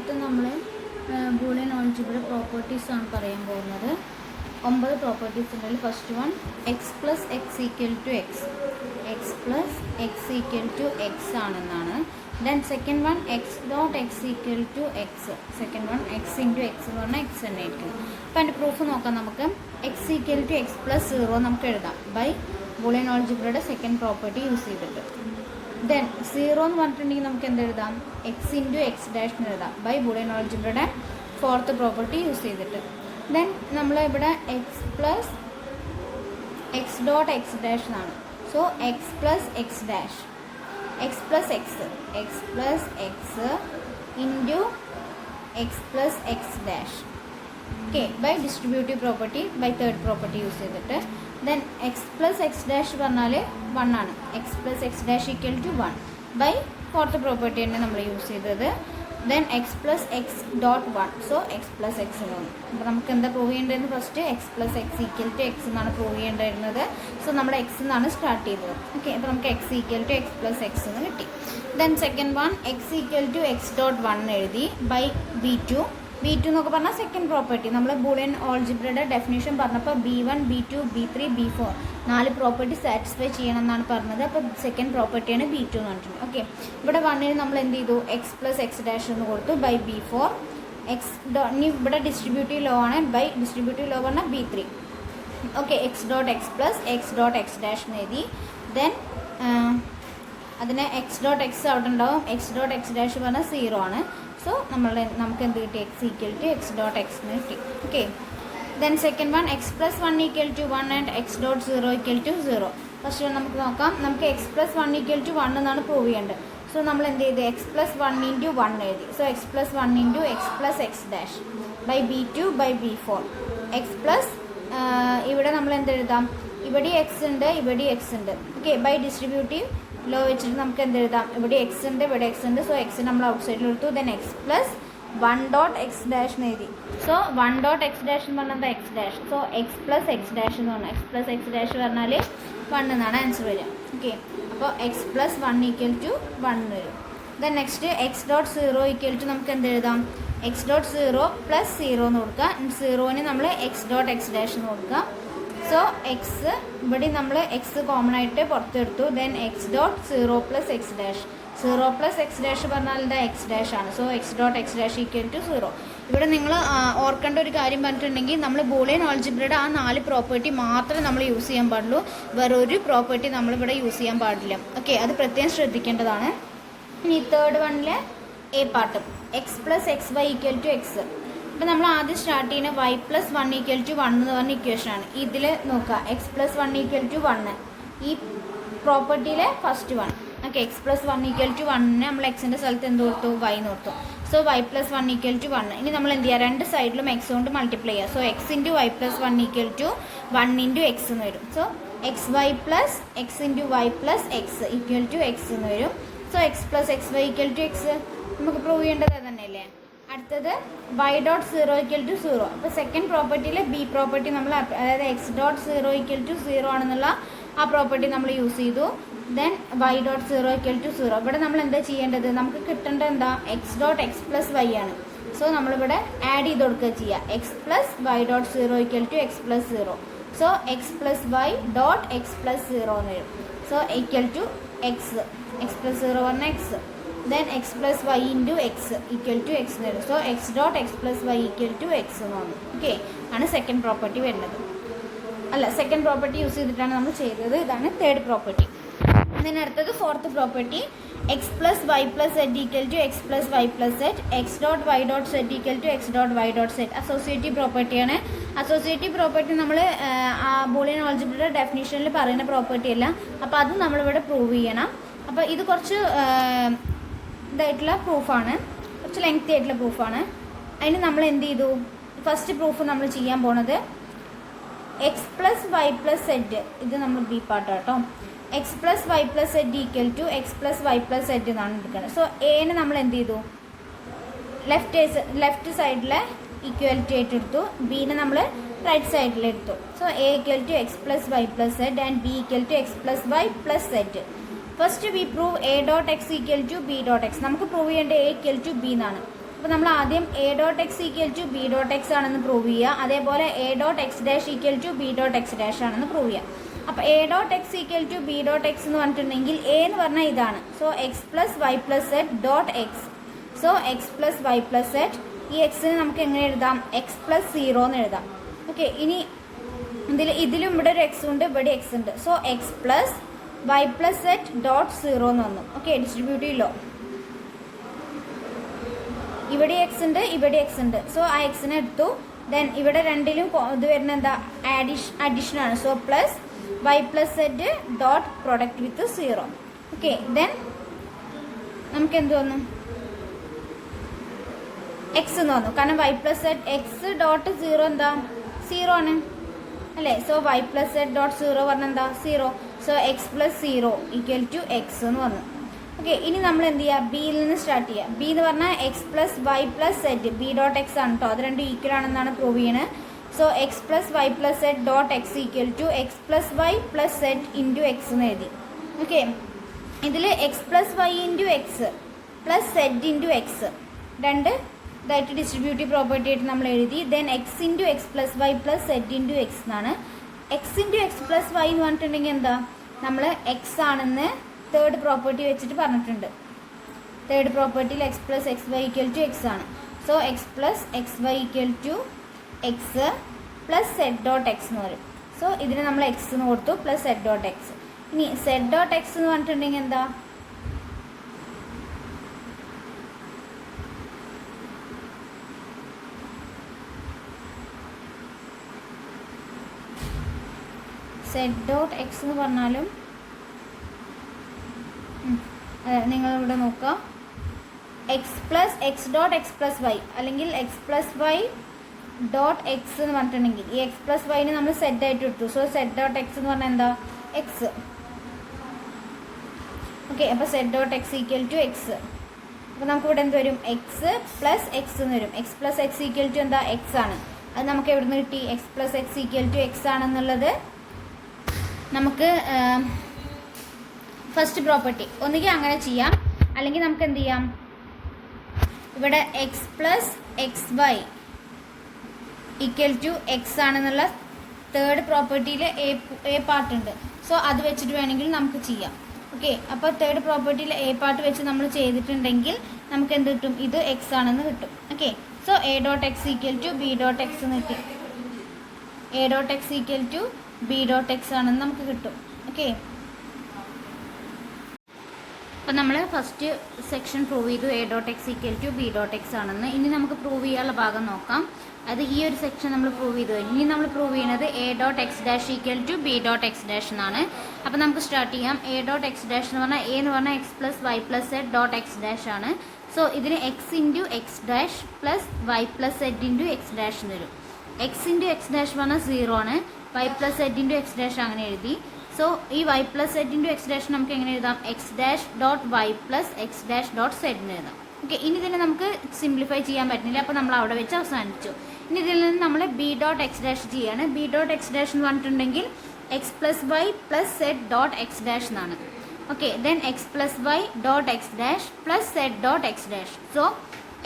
അടുത്ത നമ്മൾ Boolean algebra properties ആണ് പറയാൻ പോകുന്നത്. 9 പ്രോപ്പർട്ടീസ് ഉണ്ടെങ്കിൽ first one x plus X equal to x, x plus X equal to x ആണെന്നാണ്. Then second one x dot X equal to x, second one x into x എന്ന് പറഞ്ഞാൽ X തന്നെ ആയിരിക്കും. അപ്പോൾ അതിൻ്റെ പ്രൂഫ് നോക്കാം. നമുക്ക് x equal to X plus 0 നമുക്ക് എഴുതാം ബൈ ബൂളിയൻ ആൾജിബ്രയുടെ സെക്കൻഡ് പ്രോപ്പർട്ടി യൂസ് ചെയ്തിട്ട്. ദെൻ 0 എന്ന് പറഞ്ഞിട്ടുണ്ടെങ്കിൽ നമുക്ക് എന്ത് എഴുതാം, എക്സ് ഇൻറ്റു എക്സ് ഡാഷ് എന്ന് എഴുതാം ബൈ ബൂളിയൻ ആൾജിബ്രയുടെ ഫോർത്ത് പ്രോപ്പർട്ടി യൂസ് ചെയ്തിട്ട്. ദെൻ നമ്മൾ ഇവിടെ X plus x dot X dash എന്നാണ്. So X plus X dash, x plus x, x plus x into X plus X dash, okay, by distributive property by third property use ചെയ്തിട്ട്. Then X plus X dash പറഞ്ഞാൽ 1 ആണ്. X plus X dash equal to 1 by fourth property തന്നെ നമ്മൾ use ചെയ്തത്. Then X plus x dot 1, so X plus x എന്ന് വന്നു. അപ്പോൾ നമുക്ക് എന്താ പ്രൂവ് ചെയ്യേണ്ടതെന്ന് first x plus X equal to x എന്നാണ് പ്രൂവ് ചെയ്യേണ്ടിരുന്നത്. സോ നമ്മൾ എക്സ് എന്നാണ് സ്റ്റാർട്ട് ചെയ്തത്. ഓക്കെ, അപ്പോൾ നമുക്ക് x equal to X plus x എന്ന് കിട്ടി. Then second one x equal to x dot 1 എഴുതി by b two. B two എന്നൊക്കെ പറഞ്ഞാൽ സെക്കൻഡ് പ്രോപ്പർട്ടി. നമ്മൾ ബൂളിയൻ ആൾജിബ്രയുടെ ഡെഫിനേഷൻ പറഞ്ഞപ്പോൾ B1 B2 B3 B4 4 property satisfy ചെയ്യണം എന്നാണ് പറഞ്ഞത്. അപ്പോൾ സെക്കൻഡ് പ്രോപ്പർട്ടിയാണ് B2 എന്ന് പറഞ്ഞിട്ടുണ്ട്. ഓക്കെ, ഇവിടെ 1 നമ്മൾ എന്ത് ചെയ്തു, എക്സ് പ്ലസ് എക്സ് ഡാഷ് എന്ന് കൊടുത്തു ബൈ B4 എക്സ് ഇനി ഇവിടെ ഡിസ്ട്രിബ്യൂട്ടീവ് ലോ ആണ് ബൈ ഡിസ്ട്രിബ്യൂട്ടീവ് ലോ പറഞ്ഞാൽ B3. Okay, X dot X plus x dot X dash എന്ന് എഴുതി. ദെൻ അതിന് എക്സ് ഡോട്ട് എക്സ് അവിടെ ഉണ്ടാവും. എക്സ് ഡോട്ട് എക്സ് ഡാഷ് പറഞ്ഞാൽ 0 ആണ്. സോ നമുക്ക് എന്ത് കിട്ടി, x equal to x dot x എന്ന് കിട്ടി. Okay, then second one x plus 1 equal to 1 and X dot 0 equal to 0. First നമുക്ക് നോക്കാം. നമുക്ക് എക്സ് പ്ലസ് 1 ഈക്വൽ ടു 1 എന്നാണ് പ്രൂവ് ചെയ്യേണ്ടത്. സോ നമ്മൾ എന്ത് ചെയ്ത് എക്സ് പ്ലസ് 1 ഇൻറ്റു 1 എഴുതി. So X plus 1 into X plus X dash by B2 by B4 x plus ഇവിടെ നമ്മൾ എന്ത് എഴുതാം, ഇവിടെ എക്സ് ഉണ്ട് ഇവിടെ എക്സ് ഉണ്ട്. ഓക്കെ, ബൈ ഡിസ്ട്രിബ്യൂട്ടീവ് ലോ വെച്ചിട്ട് നമുക്ക് എന്ത് എഴുതാം, ഇവിടെ എക്സ് ഉണ്ട് ഇവിടെ എക്സ് ഉണ്ട്. സോ എക്സ് നമ്മൾ ഔട്ട് സൈഡിൽ എടുത്തു. Then X plus 1 dot X dash എന്ന് എഴുതി. സോ 1 ഡോട്ട് എക്സ് ഡാഷ് എന്ന് പറഞ്ഞാൽ X dash. So X plus X dash എന്ന് പറഞ്ഞാൽ എക്സ് പ്ലസ് എക്സ് ഡാഷ് പറഞ്ഞാൽ 1 എന്നാണ് ആൻസർ വരിക. ഓക്കെ, അപ്പോൾ എക്സ് പ്ലസ് 1 ഈക്വൽ ടു 1 വരും. Then next x dot 0 equal to നമുക്ക് എന്ത് എഴുതാം, എക്സ് ഡോട്ട് 0 പ്ലസ് 0 എന്ന് കൊടുക്കുക. 0ന് നമ്മൾ എക്സ് ഡോട്ട് എക്സ് ഡാഷ് എന്ന് കൊടുക്കുക. സോ എക്സ് ഇവിടെ നമ്മൾ എക്സ് കോമൺ ആയിട്ട് പുറത്തെടുത്തു. Then x dot 0 plus X dash, 0 plus X dash പറഞ്ഞാൽ എന്താ എക്സ് ഡാഷ് ആണ്. So x dot X dash equal to 0. ഇവിടെ നിങ്ങൾ ഓർക്കേണ്ട ഒരു കാര്യം പറഞ്ഞിട്ടുണ്ടെങ്കിൽ നമ്മൾ ബൂളിയൻ ആൾജിബ്രയുടെ ആ 4 പ്രോപ്പർട്ടി മാത്രമേ നമ്മൾ യൂസ് ചെയ്യാൻ പാടുള്ളൂ. വേറെ ഒരു പ്രോപ്പർട്ടി നമ്മളിവിടെ യൂസ് ചെയ്യാൻ പാടില്ല. ഓക്കെ, അത് പ്രത്യേകം ശ്രദ്ധിക്കേണ്ടതാണ്. ഇനി തേർഡ് വണ്ണിലെ A part x plus x y equal to x. അപ്പോൾ നമ്മൾ ആദ്യം സ്റ്റാർട്ട് ചെയ്യുന്ന വൈ പ്ലസ് 1 ഈക്വൽ ടു 1 എന്ന് പറഞ്ഞ ഇക്വേഷനാണ്. ഇതിൽ നോക്കുക എക്സ് പ്ലസ് 1 ഈക്വൽ ടു 1 ഈ പ്രോപ്പർട്ടിയിലെ first one. Okay, x plus 1 equal to 1ന് നമ്മൾ എക്സിൻ്റെ സ്ഥലത്ത് എന്ത് കൊടുത്തു, വൈ എന്ന് കൊടുത്തു. So y plus 1 equal to 1. ഇനി നമ്മൾ എന്ത് ചെയ്യുക, രണ്ട് സൈഡിലും എക്സ് കൊണ്ട് മൾട്ടിപ്ലൈ ചെയ്യുക. So x into Y plus 1 equal to 1 into x എന്ന് വരും. So x y plus x into Y plus X equal to x എന്ന് വരും. So X plus x y equal to x നമുക്ക് prove ചെയ്യേണ്ടത് തന്നെയല്ലേ. അടുത്തത് Y dot 0 equal to 0. അപ്പോൾ second പ്രോപ്പർട്ടിയിൽ B property നമ്മൾ അതായത് എക്സ് ഡോട്ട് 0 ഈക്വൽ ടു 0 ആണെന്നുള്ള ആ പ്രോപ്പർട്ടി നമ്മൾ യൂസ് ചെയ്തു. Then y dot 0 equal to 0. ഇവിടെ നമ്മൾ എന്താ ചെയ്യേണ്ടത്, നമുക്ക് കിട്ടേണ്ടത് എന്താ, x dot X plus Y ആണ്. സോ നമ്മളിവിടെ ആഡ് ചെയ്ത് കൊടുക്കുക ചെയ്യുക. X plus y dot 0 equal to X plus 0. So X plus y dot X plus 0 എന്ന് വരും. So equal to x, x plus 0 പറഞ്ഞാൽ x. Then X plus y into x equal to x എന്ന് വരും. So x dot X plus Y equal to x എന്ന് വന്നു. Okay, ആണ് second property വരുന്നത്. അല്ല, സെക്കൻഡ് പ്രോപ്പർട്ടി യൂസ് ചെയ്തിട്ടാണ് നമ്മൾ ചെയ്തത്. ഇതാണ് തേർഡ് പ്രോപ്പർട്ടി. അതിനടുത്തത് fourth property x plus Y plus z equal to X plus Y plus z, x dot y dot z equal to x dot y dot z. Associative പ്രോപ്പർട്ടിയാണ്. Associative property നമ്മൾ Boolean ആൾജിബ്രയുടെ ഡെഫിനിഷനിൽ പറയുന്ന property അല്ല. അപ്പോൾ അത് നമ്മളിവിടെ prove ചെയ്യണം. അപ്പോൾ ഇത് കുറച്ച് ഇതായിട്ടുള്ള പ്രൂഫാണ്, കുറച്ച് ലെങ്തി ആയിട്ടുള്ള പ്രൂഫാണ്. അതിന് നമ്മൾ എന്ത് ചെയ്തു, ഫസ്റ്റ് പ്രൂഫ് നമ്മൾ ചെയ്യാൻ പോണത് x plus Y plus z, ഇത് നമ്മൾ ബി പാർട്ട് കേട്ടോ. X plus Y plus z equal to X plus Y plus z എന്നാണ് എടുക്കുന്നത്. സോ എന് നമ്മൾ എന്ത് ചെയ്തു, ലെഫ്റ്റ് സൈഡിലെ ഈക്വാലിറ്റി ആയിട്ട് എടുത്തു. ബിനെ നമ്മൾ റൈറ്റ് സൈഡിൽ എടുത്തു. So a equal to X plus Y plus z and B equal to X plus Y plus z. First we prove a dot X equal to B dot x. നമുക്ക് prove ചെയ്യേണ്ട a equal to B എന്നാണ്. അപ്പോൾ നമ്മൾ ആദ്യം a dot X equal to B dot x ആണെന്ന് prove ചെയ്യുക. അതേപോലെ A dot X dash equal to B dot X dash ആണെന്ന് പ്രൂവ് ചെയ്യുക. അപ്പോൾ A dot X equal to B dot x എന്ന് പറഞ്ഞിട്ടുണ്ടെങ്കിൽ എ എന്ന് പറഞ്ഞാൽ ഇതാണ്. So X plus Y plus z dot x. So X plus Y plus z, ഈ എക്സിന് നമുക്ക് എങ്ങനെ എഴുതാം? എക്സ് പ്ലസ് 0 എന്ന് എഴുതാം. ഓക്കെ, ഇനി ഇതിലും ഇവിടെ ഒരു എക്സ് ഉണ്ട്, ഇവിടെ എക്സ് ഉണ്ട്. So X plus Y plus z dot 0 എന്ന് വന്നു. ഓക്കെ, ഡിസ്ട്രിബ്യൂട്ട് ചെയ്യല്ലോ. ഇവിടെ എക്സ് ഉണ്ട്, ഇവിടെ എക്സ് ഉണ്ട്. സോ ആ എക്സിനെ എടുത്തു. ദെൻ ഇവിടെ രണ്ടിലും ഇത് വരുന്ന എന്താ? അഡീഷൻ ആണ്. So plus Y plus z dot product with 0. Okay, then നമുക്ക് എന്ത് വന്നു? എക്സ് എന്ന് വന്നു. കാരണം y plus z x dot 0 എന്താ? 0 ആണ് അല്ലേ? So y plus z dot 0 പറഞ്ഞാൽ എന്താ? 0. So X plus 0 equal to x എന്ന് വന്നു. ഓക്കെ, ഇനി നമ്മൾ എന്ത് ചെയ്യുക? ബിയിൽ നിന്ന് സ്റ്റാർട്ട് ചെയ്യുക. ബി എന്ന് പറഞ്ഞാൽ X plus Y plus z B dot x ആണ് കേട്ടോ. അത് രണ്ടും ഈക്വൽ ആണെന്നാണ് പ്രൂവ് ചെയ്യുന്നത്. So X plus Y plus z dot X equal to X plus Y plus z into x എന്ന് എഴുതി. ഓക്കെ, ഇതിൽ x plus y into X plus z into x രണ്ട് ഇതായിട്ട് ഡിസ്ട്രിബ്യൂട്ടീവ് പ്രോപ്പർട്ടി ആയിട്ട് നമ്മൾ എഴുതി. Then x into X plus Y plus z into x എന്നാണ്. X into X plus Y എന്ന് പറഞ്ഞിട്ടുണ്ടെങ്കിൽ എന്താ? നമ്മൾ എക്സ് ആണെന്ന് തേർഡ് പ്രോപ്പർട്ടി വെച്ചിട്ട് പറഞ്ഞിട്ടുണ്ട്. തേർഡ് പ്രോപ്പർട്ടിയിൽ x plus x y equal to x ആണ്. So X plus x y equal to X plus z dot x എന്ന് പറയും. സോ ഇതിന് നമ്മൾ എക്സ് എന്ന് കൊടുത്തു പ്ലസ് സെഡ് ഡോട്ട് എക്സ്. ഇനി സെഡ് ഡോട്ട് എക്സ് എന്ന് പറഞ്ഞിട്ടുണ്ടെങ്കിൽ എന്താ? സെഡ് ഡോട്ട് എക്സ് എന്ന് പറഞ്ഞാലും നിങ്ങളിവിടെ നോക്കുക. X plus x dot X plus y അല്ലെങ്കിൽ x plus y dot x എന്ന് പറഞ്ഞിട്ടുണ്ടെങ്കിൽ ഈ എക്സ് പ്ലസ് വൈന് നമ്മൾ സെഡ് ആയിട്ട് എടുത്തു. സോ സെഡ് ഡോട്ട് എക്സ് എന്ന് പറഞ്ഞാൽ എന്താ? എക്സ്. ഓക്കെ, അപ്പോൾ z dot X equal to x. അപ്പോൾ നമുക്കിവിടെ എന്ത് വരും? എക്സ് പ്ലസ് എക്സ് എന്ന് വരും. X plus X equal to എന്താ? എക്സ് ആണ്. അത് നമുക്ക് എവിടെ നിന്ന് കിട്ടി? X plus X equal to X ആണെന്നുള്ളത് നമുക്ക് ഫസ്റ്റ് പ്രോപ്പർട്ടി ഒന്നുകിൽ അങ്ങനെ ചെയ്യാം, അല്ലെങ്കിൽ നമുക്ക് എന്ത് ചെയ്യാം? ഇവിടെ X plus x y equal to x ആണെന്നുള്ള തേർഡ് പ്രോപ്പർട്ടിയിൽ എ പാർട്ട് ഉണ്ട്. സോ അത് വെച്ചിട്ട് വേണമെങ്കിൽ നമുക്ക് ചെയ്യാം. ഓക്കെ, അപ്പോൾ തേർഡ് പ്രോപ്പർട്ടിയിൽ എ പാർട്ട് വെച്ച് നമ്മൾ ചെയ്തിട്ടുണ്ടെങ്കിൽ നമുക്ക് എന്ത് കിട്ടും? ഇത് എക്സ് ആണെന്ന് കിട്ടും. Okay, so a dot X equal to B dot x എന്ന് കിട്ടി. A dot X equal to B dot x ആണെന്ന് നമുക്ക് കിട്ടും. ഓക്കെ, അപ്പോൾ നമ്മൾ ഫസ്റ്റ് സെക്ഷൻ പ്രൂവ് ചെയ്തു a dot X equal to B dot x ആണെന്ന്. ഇനി നമുക്ക് പ്രൂവ് ചെയ്യാനുള്ള ഭാഗം നോക്കാം. അത് ഈ ഒരു സെക്ഷൻ നമ്മൾ പ്രൂവ് ചെയ്തു. ഇനി നമ്മൾ പ്രൂവ് ചെയ്യുന്നത് a dot X dash equal to B dot X dash എന്നാണ്. അപ്പോൾ നമുക്ക് സ്റ്റാർട്ട് ചെയ്യാം. എ ഡോട്ട് എക്സ് ഡാഷ് എന്ന് പറഞ്ഞാൽ എ എന്ന് പറഞ്ഞാൽ X plus Y plus z dot X dash ആണ്. സോ ഇതിന് x into X dash plus Y plus z into X dash എന്ന് വരും. എക്സ് ഇൻറ്റു എക്സ് ഡാഷ് പറഞ്ഞാൽ 0 ആണ്. Y plus z into X dash അങ്ങനെ എഴുതി. സോ ഈ Y plus z into X dash നമുക്ക് എങ്ങനെ എഴുതാം? X dash dot y plus X dash dot z എന്ന് എഴുതാം. ഓക്കെ, ഇനി ഇതിനെ നമുക്ക് സിംപ്ലിഫൈ ചെയ്യാൻ പറ്റുന്നില്ല. അപ്പോൾ നമ്മൾ അവിടെ വെച്ച് അവസാനിച്ചു. ഇനി ഇതിൽ നിന്ന് നമ്മൾ ബി ഡോട്ട് എക്സ് ഡാഷ് ചെയ്യാണ്. ബി ഡോട്ട് എക്സ് ഡാഷ് എന്ന് പറഞ്ഞിട്ടുണ്ടെങ്കിൽ x plus Y plus z dot X dash എന്നാണ്. Okay, then X plus y dot X dash plus z dot X dash. So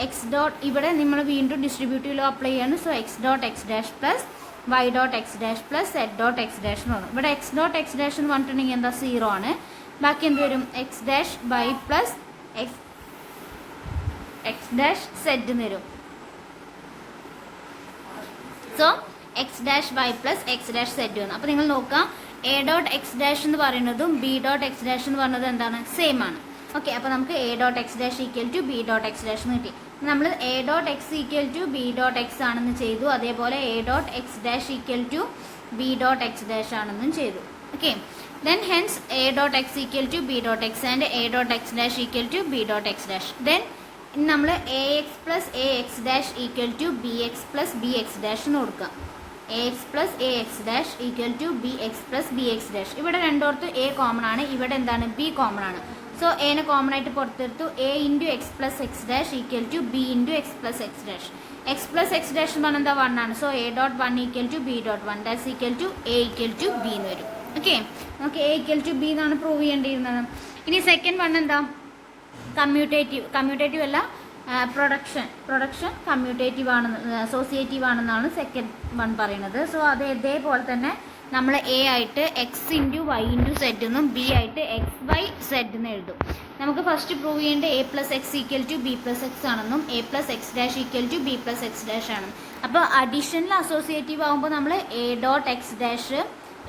x dot ഇവിടെ നമ്മൾ വീണ്ടും distributive law apply ചെയ്യാണ്. So x dot X dash plus y dot X dash plus z dot X dash എന്ന് പറഞ്ഞു. ഇവിടെ X dot X dash എന്ന് പറഞ്ഞിട്ടുണ്ടെങ്കിൽ എന്താ? 0 ആണ്. ബാക്കി എന്ത് വരും? X dash y plus X dash z എന്ന് വരും. So X dash y plus X dash z വന്നു. അപ്പോൾ നിങ്ങൾ നോക്കുക, എ ഡോട്ട് എക്സ് ഡാഷ് എന്ന് പറയുന്നതും ബി ഡോട്ട് എക്സ് ഡാഷ് എന്ന് പറയുന്നത് എന്താണ്? സെയിം ആണ്. ഓക്കെ, അപ്പോൾ നമുക്ക് A dot X dash equal to B dot X dash എന്ന് കിട്ടി. നമ്മൾ A dot X equal to B dot x ആണെന്ന് ചെയ്തു. അതേപോലെ A dot X dash equal to B dot X dash ആണെന്നും ചെയ്തു. Okay, then hence A dot X equal to B dot x and A dot X dash equal to B dot X dash. Then നമ്മൾ A x plus A x dash equal to b x plus b x dash എന്ന് കൊടുക്കാം. A x plus A x dash equal to b x plus b x dash. ഇവിടെ രണ്ടോർത്ത് a common ആണ്, ഇവിടെ എന്താണ്? B common ആണ്. So എനെ common ആയിട്ട് പുറത്തെടുത്തു. A into X plus X dash equal to b into X plus X dash. X plus X dash എന്ന് പറഞ്ഞാൽ എന്താ? 1 ആണ്. So a dot 1 equal to B dot 1 dash equal to a equal to B എന്ന് വരും. Okay, നമുക്ക് a equal to B എന്നാണ് prove ചെയ്യേണ്ടിയിരുന്നത്. ഇനി സെക്കൻഡ് വൺ എന്താ? കമ്മ്യൂട്ടേറ്റീവ് അല്ല, പ്രൊഡക്ഷൻ കമ്മ്യൂട്ടേറ്റീവ് ആണെന്ന് അസോസിയേറ്റീവ് ആണെന്നാണ് സെക്കൻഡ് വൺ പറയുന്നത്. സോ അത് ഇതേപോലെ തന്നെ നമ്മൾ എ ആയിട്ട് x into y into z എന്നും ബി ആയിട്ട് എക്സ് വൈ സെഡ് എന്ന് എഴുതും. നമുക്ക് ഫസ്റ്റ് പ്രൂവ് ചെയ്യേണ്ട a plus X equal to B plus x ആണെന്നും a plus X dash equal to B plus X dash ആണ്. അപ്പോൾ അഡീഷണൽ അസോസിയേറ്റീവ് ആകുമ്പോൾ നമ്മൾ A dot X dash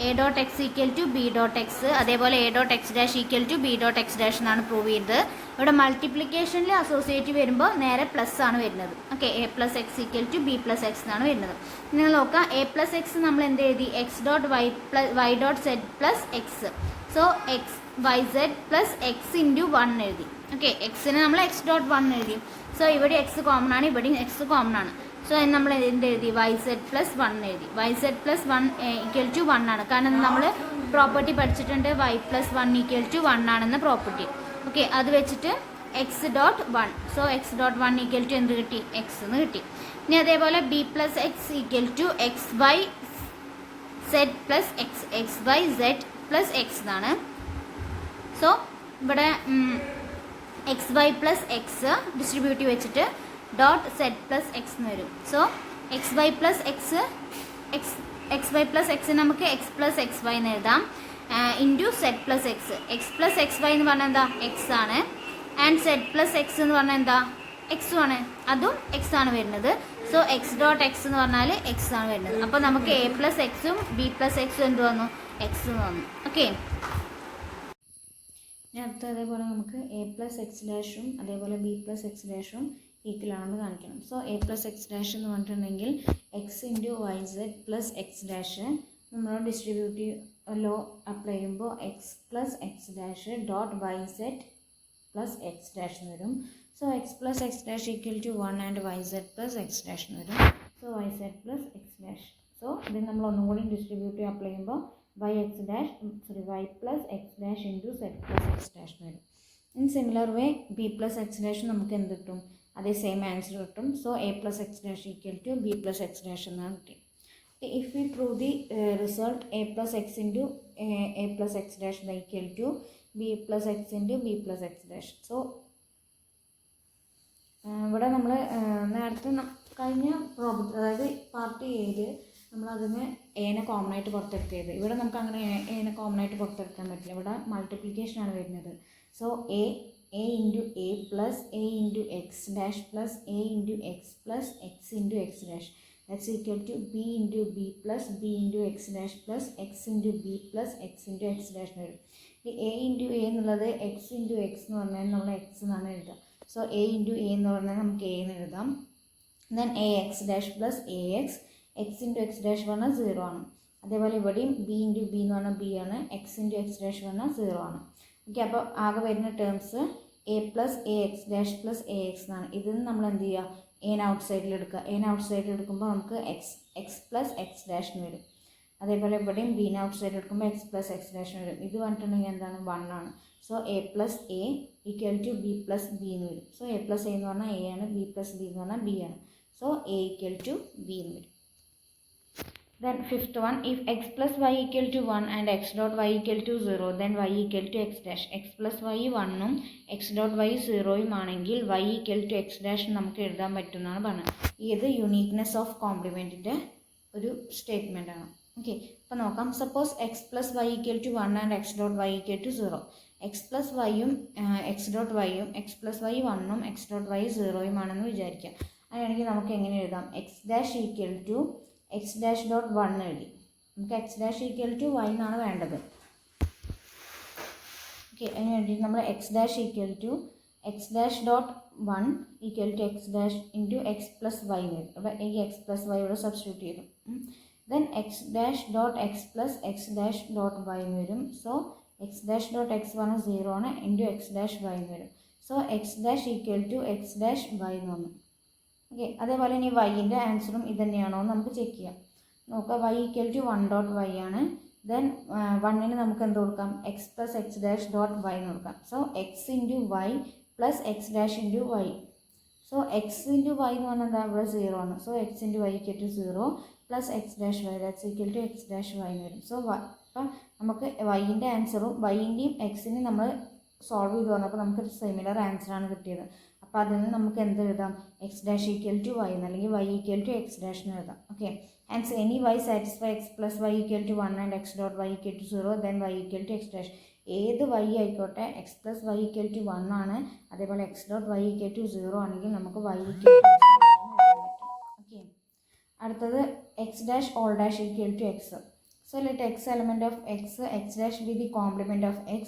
A dot X equal to B dot X, അതേപോലെ A dot X dash equal to B dot X dash എന്നാണ് prove ചെയ്തത്. ഇവിടെ മൾട്ടിപ്ലിക്കേഷനിൽ associative വരുമ്പോൾ നേരെ പ്ലസ് ആണ് വരുന്നത്. Okay, A plus X equal to B plus X എന്നാണ് വരുന്നത്. നിങ്ങൾ നോക്കാം, എ പ്ലസ് എക്സ് നമ്മൾ എന്ത് എഴുതി, x dot y dot z plus x. So x y z plus x into one എഴുതി. ഓക്കെ, എക്സിന് നമ്മൾ എക്സ് ഡോട്ട് വൺ എഴുതി. സോ ഇവിടെ എക്സ് കോമൺ ആണ്, ഇവിടെയും എക്സ് കോമൺ ആണ്. സോ നമ്മൾ എന്ത് എഴുതി, വൈ സെഡ് പ്ലസ് വൺ എഴുതി. Y z plus one equal to one ആണ്, കാരണം നമ്മൾ പ്രോപ്പർട്ടി പഠിച്ചിട്ടുണ്ട് y plus one equal to one ആണെന്ന പ്രോപ്പർട്ടി. ഓക്കെ, അത് വെച്ചിട്ട് x dot one, so x dot one equal to എന്ത് കിട്ടി, എക്സ് എന്ന് കിട്ടി. ഇനി അതേപോലെ b plus X equal to x y z plus x, x y z plus X എന്നാണ്. സോ ഇവിടെ x y plus x distributive വെച്ചിട്ട് dot z plus x എന്ന് വരും. So x y plus x, x y plus x നമുക്ക് x plus x y എന്ന് എഴുതാം into z plus x. X plus x y എന്ന് പറഞ്ഞാൽ എന്താ, എക്സ് ആണ്. ആൻഡ് സെഡ് പ്ലസ് എക്സ് എന്ന് പറഞ്ഞാൽ എന്താ, എക്സും ആണ്, അതും എക്സ് ആണ് വരുന്നത്. സോ എക്സ് ഡോട്ട് എക്സ് എന്ന് പറഞ്ഞാൽ എക്സ് ആണ് വരുന്നത്. അപ്പോൾ നമുക്ക് എ പ്ലസ് എക്സും ബി പ്ലസ് എക്സും എന്ത് വന്നു, എക്സ് എന്ന് വന്നു. ഓക്കെ, ഇനി അടുത്ത അതേപോലെ നമുക്ക് എ പ്ലസ് എക്സ് ഡാഷും അതേപോലെ ബി പ്ലസ് എക്സ് ഡാഷും ഈക്വൽ ആണെന്ന് കാണിക്കണം. So a plus X dash എന്ന് പറഞ്ഞിട്ടുണ്ടെങ്കിൽ x into y z plus X dash, നമ്മൾ ഡിസ്ട്രിബ്യൂട്ടീവ് ലോ അപ്ലൈ ചെയ്യുമ്പോൾ x plus X dash dot y z plus X dash എന്ന് വരും. So X plus X dash equal to one and y z plus X dash എന്ന് വരും. So y z plus X dash. So ഇത് നമ്മൾ ഒന്നും കൂടി distributive apply ചെയ്യുമ്പോൾ y plus X dash into z plus X dash എന്ന് വരും. In similar way b plus X dash നമുക്ക് എന്ത് കിട്ടും, അതേ സെയിം ആൻസർ കിട്ടും. So a plus X dash equal to B plus X dash എന്നാണ് കിട്ടി. If we prove the result a plus x into a plus X dash equal to B plus x into b plus X dash. So ഇവിടെ നമ്മൾ നേരത്തെ കഴിഞ്ഞ problem, അതായത് part എയിൽ നമ്മളതിന് എനെ കോമൺ ആയിട്ട് പുറത്തെടുത്തിയത്. ഇവിടെ നമുക്ക് അങ്ങനെ എനെ കോമൺ ആയിട്ട് പുറത്തെടുക്കാൻ പറ്റില്ല, ഇവിടെ മൾട്ടിപ്ലിക്കേഷനാണ് വരുന്നത്. So a into a plus a into X dash plus a into X plus x into X dash that's equal to b into b plus b into X dash plus x into b plus x into X dash എന്ന് വരും. ഈ a into a എന്നുള്ളത് x into x എന്ന് പറഞ്ഞാൽ നമ്മൾ x എന്നാണ് എഴുതുക. So a into A എന്ന് പറഞ്ഞാൽ നമുക്ക് എ എന്ന് എഴുതാം. Then A x dash plus A X, X into X dash പറഞ്ഞാൽ 0 ആണ്. അതേപോലെ ഇവിടെയും ബി ഇൻറ്റു ബി എന്ന് പറഞ്ഞാൽ ബി ആണ്, എക്സ് ഇൻറ്റു എക്സ് ഡാഷ് പറഞ്ഞാൽ 0 ആണ്. ഓക്കെ, അപ്പോൾ ആകെ വരുന്ന terms A plus A x dash plus A X എന്നാണ്. ഇതിന് നമ്മൾ എന്ത് ചെയ്യുക, എൻ ഔട്ട് സൈഡിൽ എടുക്കുക. എൻ ഔട്ട് സൈഡിൽ എടുക്കുമ്പോൾ നമുക്ക് എക്സ് പ്ലസ് എക്സ് ഡാഷ് എന്ന് വരും. അതേപോലെ ഇവിടെയും ബീൻ ഔട്ട് സൈഡിൽ എടുക്കുമ്പോൾ എക്സ് പ്ലസ് എക്സ് ഡാഷ് വരും. ഇത് പറഞ്ഞിട്ടുണ്ടെങ്കിൽ എന്താണ്, 1 ആണ്. So a plus a equal to B plus b എന്ന് വരും. സോ എ പ്ലസ് എ എന്ന് പറഞ്ഞാൽ എ ആണ്, ബി പ്ലസ് ബി എന്ന് പറഞ്ഞാൽ ബി ആണ്. So a equal to B എന്ന് വരും. Then fifth one, if x plus y equal to 1 and x dot y equal to 0, then y equal to x dash. x plus y 1 x dot y 0 ആണെങ്കിൽ y equal to x dash നമുക്ക് എഴുതാൻ പറ്റുമെന്നാണ് പറഞ്ഞത്. ഇത് uniqueness of കോംപ്ലിമെൻറ്റിൻ്റെ ഒരു statement ആണ്. Okay, അപ്പോൾ നോക്കാം. Suppose X plus Y equal to 1 and X dot Y equal to 0. X plus വൈയും എക്സ് ഡോട്ട് വൈയും X plus Y 1 X dot Y 0 ആണെന്ന് വിചാരിക്കാം. അങ്ങനെയാണെങ്കിൽ നമുക്ക് എങ്ങനെ എഴുതാം, X dash equal to X dash dot 1 എഴുതി. നമുക്ക് X dash equal to Y എന്നാണ് വേണ്ടത്. ഓക്കെ, അതിന് വേണ്ടിയിട്ട് നമ്മൾ X dash equal to X dash dot 1 equal to X dash into X plus Y വരും. അപ്പോൾ ഈ എക്സ് പ്ലസ് വൈ ഇവിടെ സബ്സ്റ്റിറ്റ്യൂട്ട് ചെയ്തു. Then X dash dot X plus X dash dot Y വരും. So X dash dot X പറഞ്ഞാൽ 0 ആണ്, into X dash Y വരും. So X dash equal to X dash Y എന്ന് വന്നു. Okay, അതേപോലെ ഇനി വൈൻ്റെ ആൻസറും ഇത് തന്നെയാണോ എന്ന് നമുക്ക് ചെക്ക് ചെയ്യാം. നോക്കാം, y equal to 1 dot y ആണ്. ദെൻ 1ന് നമുക്ക് എന്ത് കൊടുക്കാം, x plus X dash dot y എന്ന് കൊടുക്കാം. So x into Y plus X dash into y. So x into y എന്ന് പറഞ്ഞാൽ എന്താ, ഇവിടെ 0 ആണ്. So x into y equal to 0 plus X dash y that's equal to X dash Y എന്ന് വരും. So അപ്പം നമുക്ക് വൈൻ്റെ ആൻസറും വൈൻ്റെയും എക്സിനെയും നമ്മൾ സോൾവ് ചെയ്ത് വന്നപ്പോൾ നമുക്ക് സിമിലർ ആൻസറാണ് കിട്ടിയത്. അപ്പോൾ അപ്പോൾ അതിൽ നിന്ന് നമുക്ക് എന്ത് എഴുതാം, X dash equal to y എന്ന്, അല്ലെങ്കിൽ y equal to X dash എന്ന് എഴുതാം. Okay, and any y satisfy x plus Y equal to 1 and X dot Y equal to 0 then y equal to X dash. ഏത് y ആയിക്കോട്ടെ, x plus Y equal to 1 ആണ്, അതേപോലെ X dot Y equal to 0 ആണെങ്കിൽ നമുക്ക് y equal to X dash എന്ന് എഴുതാൻ പറ്റും. Okay, അടുത്തത് x dash whole dash equal to x. So let x element of x dash be the complement of x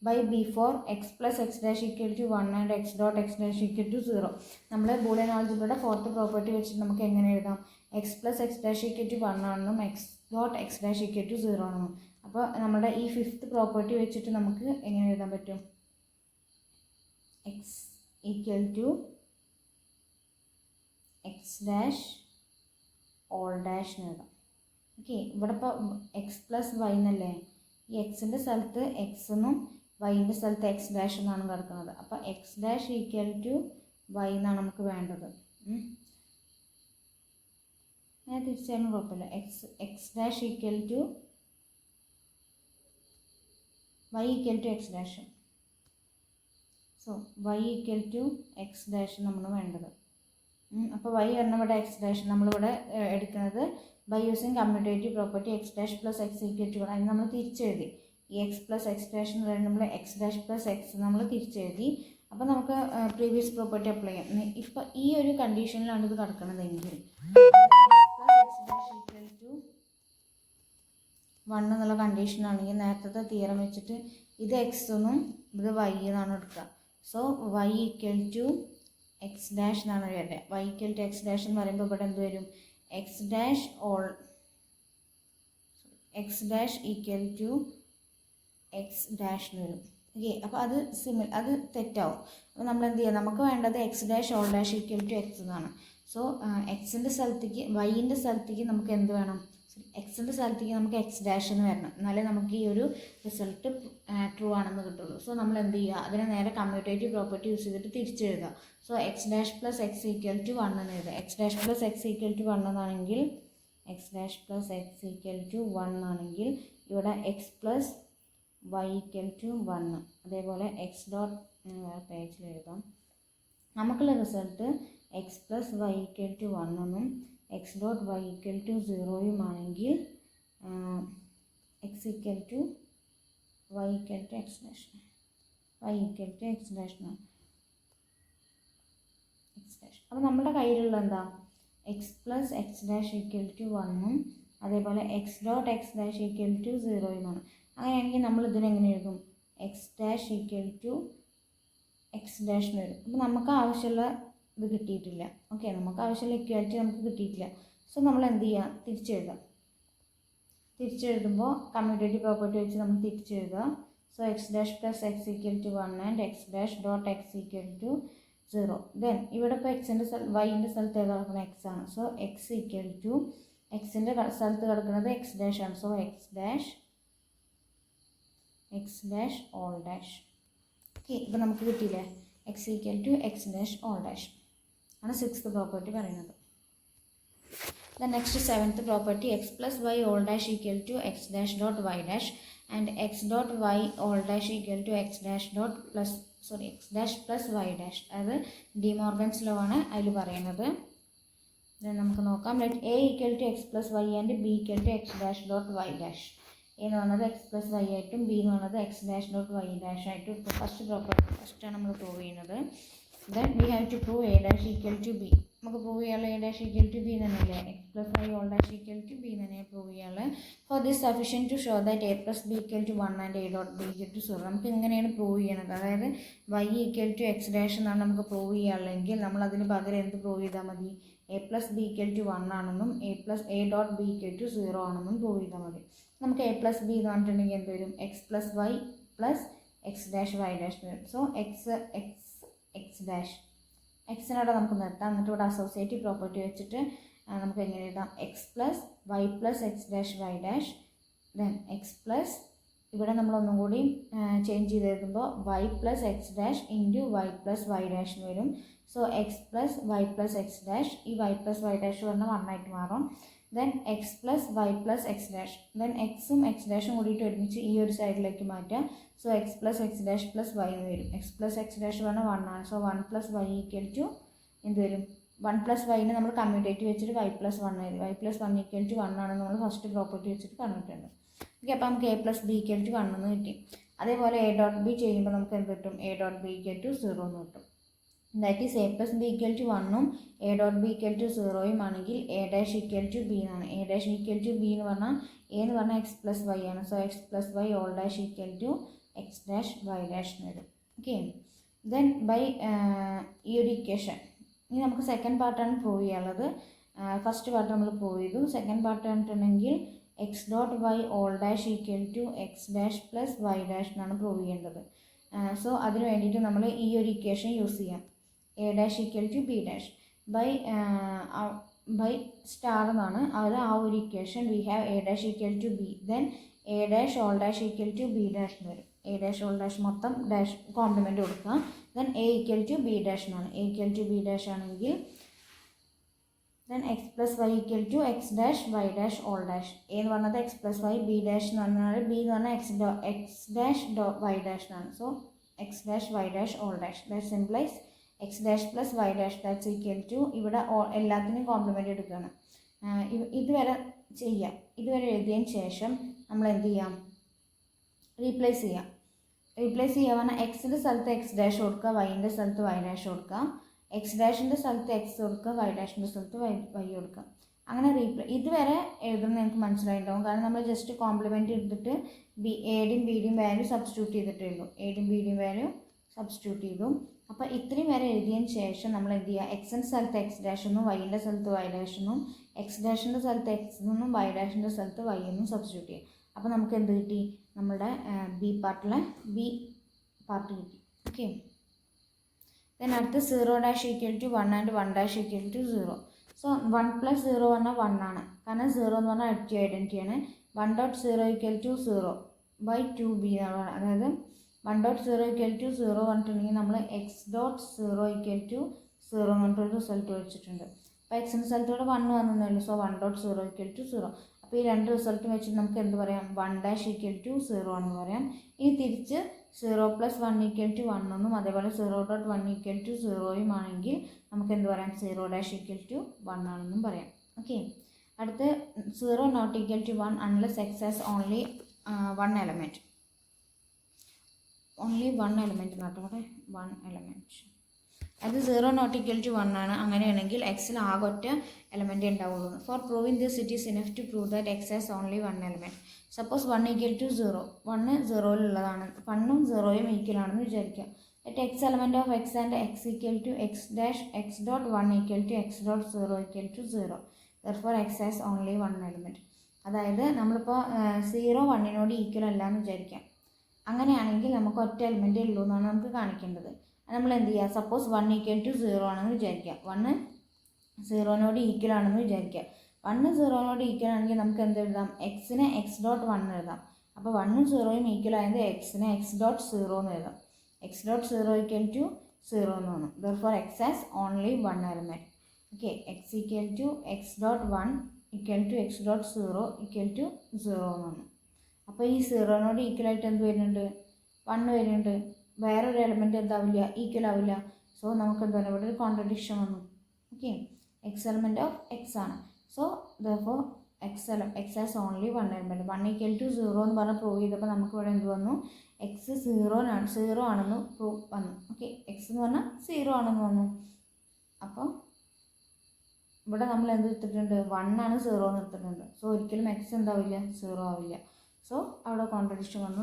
by b for x plus x dash equal to 1 and x dot x dash equal to 0. നമ്മൾ Boolean ആൾജിബ്രയുടെ fourth property വെച്ചിട്ട് നമുക്ക് എങ്ങനെ എഴുതാം, X plus X dash equal to 1 ആണെന്നും x dot X dash equal to 0 ആണെന്നും. അപ്പോൾ നമ്മുടെ ഈ ഫിഫ്ത്ത് പ്രോപ്പർട്ടി വെച്ചിട്ട് നമുക്ക് എങ്ങനെ എഴുതാൻ പറ്റും, x equal to X dash whole dash എന്ന് എഴുതാം. ഓക്കെ, ഇവിടെ ഇപ്പോൾ എക്സ് പ്ലസ് വൈ എന്നല്ലേ, ഈ എക്സിൻ്റെ സ്ഥലത്ത് എക്സ് എന്നും വൈൻ്റെ സ്ഥലത്ത് എക്സ് ഡാഷ് എന്നാണ് കിടക്കുന്നത്. അപ്പോൾ x dash equal to Y എന്നാണ് നമുക്ക് വേണ്ടത്. ഞാൻ തിരിച്ചാലും കുഴപ്പമില്ല. X dash equal to Y equal to X dash. So y equal to X dash നമ്മൾ വേണ്ടത്. അപ്പോൾ വൈ എന്ന ഇവിടെ എക്സ് ഡാഷ് നമ്മളിവിടെ എടുക്കുന്നത് by using commutative property x dash plus X equal to 1. അതിന് നമ്മൾ തിരിച്ചെഴുതി. ഈ എക്സ് പ്ലസ് എക്സ് ഡാഷ് എന്ന് പറയുന്നത് നമ്മൾ എക്സ് ഡാഷ് പ്ലസ് എക്സ് നമ്മൾ തിരിച്ചെഴുതി. അപ്പോൾ നമുക്ക് പ്രീവിയസ് പ്രോപ്പർട്ടി അപ്ലൈ ചെയ്യാം. ഇപ്പോൾ ഈ ഒരു കണ്ടീഷനിലാണ് ഇത് കിടക്കണതെങ്കിൽ എക്സ് ഡാഷ് ഈക്വൽ ടു 1 എന്നുള്ള കണ്ടീഷനാണെങ്കിൽ നേരത്തെ തിയറം വെച്ചിട്ട് ഇത് എക്സ് എന്നും ഇത് വൈ എന്നാണ് എടുക്കുക. So y equal to X dash എന്നാണ് എഴുതുക. Y equal to X dash എന്ന് പറയുമ്പോൾ ഇവിടെ എന്ത് വരും, x dash equal to X dash എന്ന് വരും. ഓക്കെ, അപ്പോൾ അത് തെറ്റാവും. അപ്പോൾ നമ്മൾ എന്ത് ചെയ്യുക, നമുക്ക് വേണ്ടത് x dash whole dash equal to x എന്നാണ്. സോ എക്സിൻ്റെ സ്ഥലത്തേക്ക് വൈൻ്റെ സ്ഥലത്തേക്ക് നമുക്ക് എന്ത് വേണം, എക്സിൻ്റെ സ്ഥലത്തേക്ക് നമുക്ക് എക്സ് ഡാഷ് എന്ന് വരണം, എന്നാലേ നമുക്ക് ഈ ഒരു റിസൾട്ട് ട്രൂ ആണെന്ന് കിട്ടുള്ളൂ. സോ നമ്മൾ എന്ത് ചെയ്യുക, അതിനെ നേരെ കമ്മ്യൂട്ടേറ്റീവ് പ്രോപ്പർട്ടി യൂസ് ചെയ്തിട്ട് തിരിച്ചെഴുതുക. So X dash plus X equal to 1 എന്ന് എഴുതുക. X dash plus X equal to 1 എന്നാണെങ്കിൽ X dash plus X equal to 1 ആണെങ്കിൽ ഇവിടെ X plus Y equal to 1. അതേപോലെ എക്സ് ഡോട്ട് പേജിൽ എഴുതാം. നമുക്കുള്ള result X plus Y equal to 1 എന്നും X dot Y equal to 0 ആണെങ്കിൽ X equal to Y equal to X dash, Y equal to X dash എന്നാണ്. X dash അപ്പോൾ നമ്മുടെ കയ്യിലുള്ള എന്താ, X plus X dash equal to 1ഉം അതേപോലെ X dot X dash equal to 0യുമാണ്. അങ്ങനെയാണെങ്കിൽ നമ്മൾ ഇതിനെങ്ങനെ എഴുതും, X dash equal to X dash എന്ന് വരും. അപ്പോൾ നമുക്ക് ആവശ്യമുള്ള ഇത് കിട്ടിയിട്ടില്ല. ഓക്കെ, നമുക്ക് ആവശ്യമുള്ള ഇക്വാലിറ്റി നമുക്ക് കിട്ടിയിട്ടില്ല. സോ നമ്മൾ എന്ത് ചെയ്യുക, തിരിച്ചെഴുതുമ്പോൾ കമ്മ്യൂട്ടേറ്റീവ് പ്രോപ്പർട്ടി വെച്ച് നമ്മൾ തിരിച്ചെഴുതുക. So X dash plus X equal to 1 and X dash dot X equal to 0. Then ഇവിടെ ഇപ്പോൾ എക്സിൻ്റെ വൈൻ്റെ സ്ഥലത്ത് ഏതാ കിടക്കുന്നത്, എക്സ് ആണ്. സോ എക്സ് ഈക്വൽ ടു എക്സിൻ്റെ സ്ഥലത്ത് കിടക്കുന്നത് എക്സ് ഡാഷ് ആണ്. So X dash whole dash. Okay, ഇപ്പോൾ നമുക്ക് കിട്ടിയില്ലേ, x equal to X dash whole dash ആണ് സിക്സ്ത് പ്രോപ്പർട്ടി പറയുന്നത്. The next seventh property x plus Y whole dash equal to X dash dot Y dash and X dot y whole dash equal to X dash x dash plus Y dash. അത് de Morgan's law ആണ് അതിൽ പറയുന്നത്. നമുക്ക് നോക്കാം. Let a equal to X plus Y and B equal to X dash dot Y dash. A എന്ന് പറയുന്നത് X plus Y ആയിട്ടും B എന്ന് പറയുന്നത് X dash dot Y dash ആയിട്ടും ഫസ്റ്റാണ് നമ്മൾ പ്രൂവ് ചെയ്യുന്നത്. Then we have to prove A dash equal to B. നമുക്ക് പ്രൂവ് ചെയ്യാനുള്ള A dash equal to B തന്നെയല്ലേ, X plus Y whole dash equal to B തന്നെ പ്രൂവ് ചെയ്യാനുള്ളത്. For this sufficient to show that A plus B equal to 1 and A dot B equal to 0. നമുക്ക് ഇങ്ങനെയാണ് prove ചെയ്യണത്. അതായത് y equal to X dash എന്നാണ് നമുക്ക് prove ചെയ്യാനുള്ളതെങ്കിൽ നമ്മൾ അതിന് പകരം എന്ത് പ്രൂവ് ചെയ്താൽ മതി, a plus B equal to 1 ആണെന്നും a dot B equal to 0 ആണെന്നും പ്രൂവ് ചെയ്താൽ മതി. നമുക്ക് എ പ്ലസ് ബി എന്ന് പറഞ്ഞിട്ടുണ്ടെങ്കിൽ എന്ത് വരും, x plus Y plus X dash Y dash വരും. സോ എക്സ് ഡാഷ് എക്സിനോടെ നമുക്ക് നിർത്താം. എന്നിട്ട് ഇവിടെ അസോസിയേറ്റീവ് പ്രോപ്പർട്ടി വെച്ചിട്ട് നമുക്ക് എങ്ങനെ എഴുതാം, X plus Y plus X dash Y dash. Then X plus ഇവിടെ നമ്മളൊന്നും കൂടി ചേഞ്ച് ചെയ്ത് എഴുതുമ്പോൾ Y plus X dash into Y plus Y dash വരും. So X plus Y plus X dash, ഈ വൈ പ്ലസ് വൈ ഡാഷ് പറഞ്ഞാൽ 1 ആയിട്ട് മാറും. Then X plus Y plus X dash. Then എക്സും എക്സ് ഡാഷും കൂടിയിട്ട് ഒരുമിച്ച് ഈ ഒരു സൈഡിലേക്ക് മാറ്റാം. So X plus X dash plus Y എന്ന് വരും. എക്സ് പ്ലസ് എക്സ് ഡാഷ് പറഞ്ഞാൽ 1 ആണ്. So 1 plus Y equal to എന്ത് വരും? 1 പ്ലസ് വൈനെ നമ്മൾ കമ്മ്യൂട്ടേറ്റീവ് വെച്ചിട്ട് വൈ പ്ലസ് 1 ആയിരുന്നു. വൈ പ്ലസ് 1 ഈക്വൽ ടു 1 ആണെന്ന് നമ്മൾ ഫസ്റ്റ് പ്രോപ്പർട്ടി വെച്ചിട്ട് പറഞ്ഞിട്ടുണ്ട്. ഓക്കെ, അപ്പോൾ നമുക്ക് a plus B equal to 1 എന്ന് കിട്ടി. അതേപോലെ എ ഡോട്ട് ബി ചെയ്യുമ്പോൾ നമുക്ക് എന്ത് കിട്ടും? A dot B equal to 0 എന്ന് കിട്ടും. That is A plus B equal to 1ഉം A dot B equal to 0യും ആണെങ്കിൽ A dash equal to B എന്നാണ്. A dash equal to B എന്ന് പറഞ്ഞാൽ എ എന്ന് പറഞ്ഞാൽ എക്സ് പ്ലസ് വൈ ആണ്. So X plus Y whole dash equal to X dash Y dash എന്ന് വരും. ഓക്കെ, ദെൻ ബൈ ഈ ഒരു ഇക്വേഷൻ ഇനി നമുക്ക് സെക്കൻഡ് പാർട്ടാണ് പ്രൂവ് ചെയ്യാനുള്ളത്. ഫസ്റ്റ് പാർട്ട് നമ്മൾ പ്രൂവ് ചെയ്തു. സെക്കൻഡ് പാർട്ട് പറഞ്ഞിട്ടുണ്ടെങ്കിൽ x dot y whole dash equal to X dash plus Y dash എന്നാണ് പ്രൂവ് ചെയ്യേണ്ടത്. സോ അതിന് വേണ്ടിയിട്ട് നമ്മൾ ഈ ഒരു ഇക്വേഷൻ യൂസ് ചെയ്യാം. A dash equal to B dash by star എന്നാണ് അത് ആ ഒരു equation. We have a dash equal to b, then a dash whole dash equal to B dash എന്ന് വരും. എ ഡാഷ് ഓൾ ഡാഷ് മൊത്തം dash complement കൊടുക്കുക. Then A equal to B dash എന്നാണ്. A equal to B dash ആണെങ്കിൽ then X plus Y equal to X dash Y dash whole dash. A എന്ന് പറഞ്ഞത് X plus Y, B dash എന്ന് പറഞ്ഞാൽ B എന്ന് പറഞ്ഞാൽ X dash Y dash എന്നാണ്. So X dash Y dash whole dash that simplifies X dash plus Y dash that's equal to ഇവിടെ എല്ലാത്തിനും compliment എടുക്കുകയാണ്. ഇതുവരെ ചെയ്യാം. ഇതുവരെ എഴുതിയതിന് ശേഷം നമ്മൾ എന്ത് ചെയ്യാം? റീപ്ലേസ് ചെയ്യാം. റീപ്ലേസ് ചെയ്യുക പറഞ്ഞാൽ എക്സിൻ്റെ സ്ഥലത്ത് എക്സ് ഡാഷ് കൊടുക്കുക, വൈൻ്റെ സ്ഥലത്ത് വൈ ഡാഷ് കൊടുക്കുക, എക്സ് ഡാഷിൻ്റെ സ്ഥലത്ത് എക്സ് കൊടുക്കുക, വൈ ഡാഷിൻ്റെ സ്ഥലത്ത് വൈ കൊടുക്കുക. അങ്ങനെ ഇതുവരെ എഴുതുന്നത് നിങ്ങൾക്ക് മനസ്സിലായിട്ടുണ്ടാവും. കാരണം നമ്മൾ ജസ്റ്റ് കോംപ്ലിമെൻറ്റ് എടുത്തിട്ട് എയുടെയും ബിയുടെയും വാല്യൂ സബ്സ്റ്റിറ്റ്യൂട്ട് ചെയ്തിട്ടേ ഉള്ളൂ. എയുടെയും ബിയുടെയും വാല്യൂ സബ്സ്റ്റിറ്റ്യൂട്ട് ചെയ്തു. അപ്പോൾ ഇത്രയും വരെ എഴുതിയതിന് ശേഷം നമ്മൾ എന്ത് ചെയ്യുക? എക്സിൻ്റെ സ്ഥലത്ത് എക്സ് ഡാഷ് എന്നും വൈൻ്റെ സ്ഥലത്ത് വൈ ഡാഷ് എന്നും എക്സ് ഡാഷിൻ്റെ സ്ഥലത്ത് എക്സ് എന്നും വൈ ഡാഷിൻ്റെ സ്ഥലത്ത് വൈ എന്നും സബ്സ്റ്റിറ്റ്യൂട്ട് ചെയ്യും. അപ്പോൾ നമുക്ക് എന്ത് കിട്ടി? നമ്മുടെ ബി പാർട്ടിലെ ബി പാർട്ട് കിട്ടി. ഓക്കെ, ദെൻ അടുത്ത് 0 dash equal to 1 and 1 dash equal to 0. So 1 plus 0 പറഞ്ഞാൽ 1 ആണ്. കാരണം 0 എന്ന് പറഞ്ഞാൽ അഡിറ്റീവ് ഐഡൻറ്റിറ്റിയാണ്. 1 dot 0 equal to 0 by 2b എന്നാണ്. അതായത് 1 ഡോട്ട് 0 ഈക്വൽ ടു 0 പറഞ്ഞിട്ടുണ്ടെങ്കിൽ നമ്മൾ എക്സ് ഡോട്ട് 0 ഈക്വൽ ടു 0 എന്ന് പറഞ്ഞിട്ടൊരു റിസൾട്ട് വെച്ചിട്ടുണ്ട്. അപ്പോൾ എക്സിൻ്റെ സ്ഥലത്തോടെ 1 വന്നേ ഉള്ളൂ. So 1 dot 0 equal to 0. അപ്പോൾ ഈ രണ്ട് റിസൾട്ടും വെച്ചിട്ട് നമുക്ക് എന്ത് പറയാം? 1 ഡാഷ് ഈക്വൽ ടു 0 ആണെന്ന് പറയാം. ഇനി തിരിച്ച് 0 പ്ലസ് 1 ഈക്വൽ ടു 1 എന്നും അതേപോലെ 0 ഡോട്ട് 1 ഈക്വൽ ടു 0യും ആണെങ്കിൽ നമുക്ക് എന്ത് പറയാം? 0 ഡാഷ് ഈക്വൽ ടു 1 ആണെന്നും പറയാം. ഓക്കെ, അടുത്ത് 0 not equal to 1 unless X has only 1 element. Only 1 element നോട്ടോടെ 1 എലമെൻറ്റ്. അത് 0 നോട്ട് ഈക്വൽ ടു 1 ആണ്. അങ്ങനെയാണെങ്കിൽ എക്സിൽ ആകെ ഒറ്റ എലമെൻറ്റ് ഉണ്ടാവുള്ളൂ. For proving this it is enough to prove that X has only 1 element. Suppose 1 equal to 0, 1 0യിലുള്ളതാണ്. 1ഉം 0യും ഈക്വൽ ആണെന്ന് വിചാരിക്കാം. at x element of x and x equal to x dash x dot 1 equal to x dot 0 equal to 0. Therefore x has only one element. അതായത് നമ്മളിപ്പോൾ 0 1നോട് equal അല്ല എന്ന് വിചാരിക്കാം. അങ്ങനെയാണെങ്കിൽ നമുക്ക് ഒറ്റ എലിമെൻറ്റേ ഉള്ളൂ എന്നാണ് നമുക്ക് കാണിക്കേണ്ടത്. നമ്മൾ എന്ത് ചെയ്യുക? സപ്പോസ് 1 ഈക്വൽ ടു 0 ആണെന്ന് വിചാരിക്കാം. 1 0നോട് ഈക്വൽ ആണെന്ന് വിചാരിക്കാം. 1 0നോട് ഈക്വൽ ആണെങ്കിൽ നമുക്ക് എന്ത് എഴുതാം? എക്സിനെ എക്സ് ഡോട്ട് 1 എഴുതാം. അപ്പോൾ 1ഉം 0യും ഈക്വൽ ആയത് എക്സിനെ എക്സ് ഡോട്ട് 0 എന്ന് എഴുതാം. x dot 0 equal to 0 എന്ന് വന്നു. Therefore x has only one element. Okay, x equal to x dot 1 equal to x dot 0 equal to 0 എന്ന് വന്നു. അപ്പോൾ ഈ 0നോട് ഈക്വൽ ആയിട്ട് എന്ത് വരുന്നുണ്ട്? 1 വരുന്നുണ്ട്. വേറൊരു എലമെൻറ്റ് എന്താവില്ല? ഈക്വൽ ആവില്ല. സോ നമുക്ക് എന്താണ് ഇവിടെ ഒരു കോൺട്രഡിക്ഷൻ വന്നു. Okay, X element of X ആണ്. So therefore x has only one element. 1 equal to 0 എന്ന് പറഞ്ഞ് പ്രൂവ് ചെയ്തപ്പോൾ നമുക്ക് ഇവിടെ എന്ത് വന്നു? എക്സ് 0 ആണെന്ന് പ്രൂവ് വന്നു. ഓക്കെ, എക്സ് എന്ന് പറഞ്ഞാൽ 0 ആണെന്ന് വന്നു. അപ്പോൾ ഇവിടെ നമ്മൾ എന്ത് എടുത്തിട്ടുണ്ട്? 1 ആണ് 0 എന്ന് എടുത്തിട്ടുണ്ട്. സോ ഒരിക്കലും എക്സ് എന്താവില്ല? 0 ആവില്ല. സോ അവിടെ കോൺട്രഡിക്ഷൻ വന്നു.